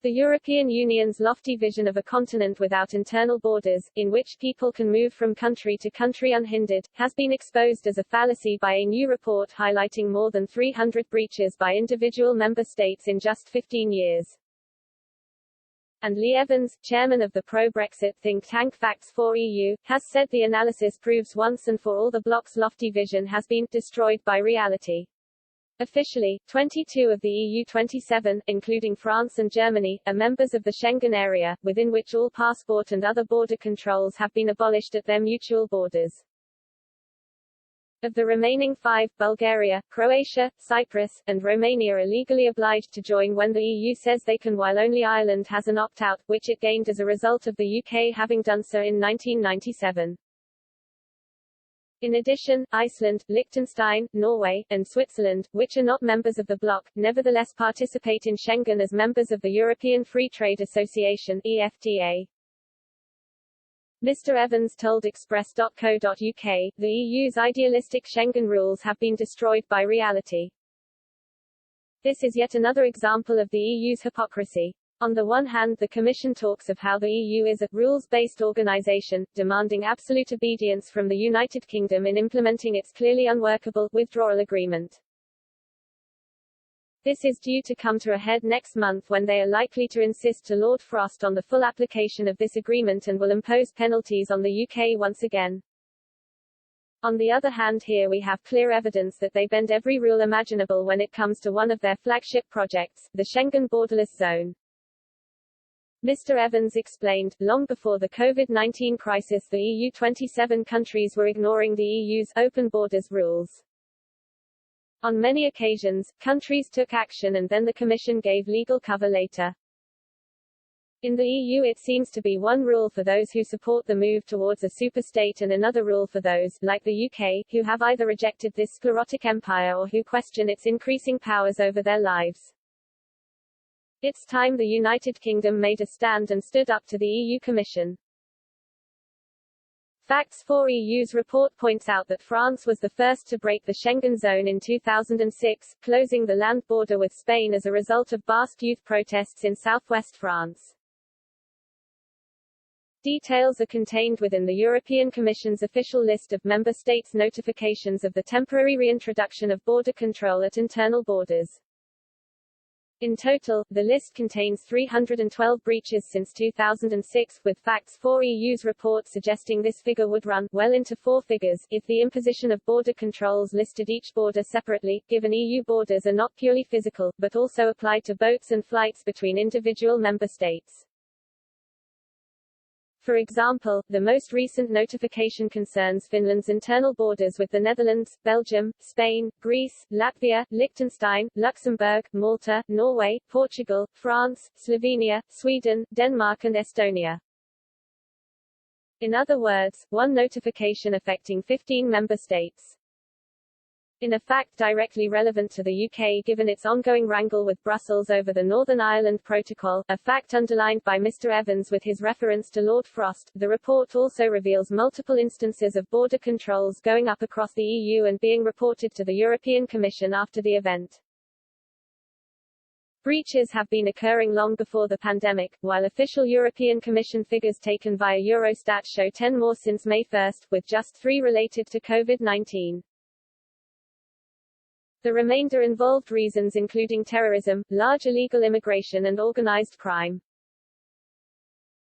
The European Union's lofty vision of a continent without internal borders, in which people can move from country to country unhindered, has been exposed as a fallacy by a new report highlighting more than 300 breaches by individual member states in just 15 years. And Lee Evans, chairman of the pro-Brexit think tank Facts4EU, has said the analysis proves once and for all the bloc's lofty vision has been destroyed by reality. Officially, 22 of the EU 27, including France and Germany, are members of the Schengen area, within which all passport and other border controls have been abolished at their mutual borders. Of the remaining 5, Bulgaria, Croatia, Cyprus, and Romania are legally obliged to join when the EU says they can, while only Ireland has an opt-out, which it gained as a result of the UK having done so in 1997. In addition, Iceland, Liechtenstein, Norway, and Switzerland, which are not members of the bloc, nevertheless participate in Schengen as members of the European Free Trade Association (EFTA). Mr. Evans told Express.co.uk, the EU's idealistic Schengen rules have been destroyed by reality. This is yet another example of the EU's hypocrisy. On the one hand, the Commission talks of how the EU is a rules-based organisation, demanding absolute obedience from the United Kingdom in implementing its clearly unworkable withdrawal agreement. This is due to come to a head next month when they are likely to insist to Lord Frost on the full application of this agreement and will impose penalties on the UK once again. On the other hand, here we have clear evidence that they bend every rule imaginable when it comes to one of their flagship projects, the Schengen borderless zone. Mr. Evans explained, long before the COVID-19 crisis the EU 27 countries were ignoring the EU's open borders rules. On many occasions, countries took action and then the Commission gave legal cover later. In the EU it seems to be one rule for those who support the move towards a superstate and another rule for those, like the UK, who have either rejected this sclerotic empire or who question its increasing powers over their lives. It's time the United Kingdom made a stand and stood up to the EU Commission. Facts4EU's report points out that France was the first to break the Schengen zone in 2006, closing the land border with Spain as a result of Basque youth protests in southwest France. Details are contained within the European Commission's official list of member states' notifications of the temporary reintroduction of border control at internal borders. In total, the list contains 312 breaches since 2006, with Facts4EU's report suggesting this figure would run well into 4 figures if the imposition of border controls listed each border separately, given EU borders are not purely physical, but also apply to boats and flights between individual member states. For example, the most recent notification concerns Finland's internal borders with the Netherlands, Belgium, Spain, Greece, Latvia, Liechtenstein, Luxembourg, Malta, Norway, Portugal, France, Slovenia, Sweden, Denmark and Estonia. In other words, one notification affecting 15 member states. In a fact directly relevant to the UK given its ongoing wrangle with Brussels over the Northern Ireland Protocol, a fact underlined by Mr. Evans with his reference to Lord Frost, the report also reveals multiple instances of border controls going up across the EU and being reported to the European Commission after the event. Breaches have been occurring long before the pandemic, while official European Commission figures taken via Eurostat show 10 more since May 1, with just 3 related to COVID-19. The remainder involved reasons including terrorism, large illegal immigration and organized crime.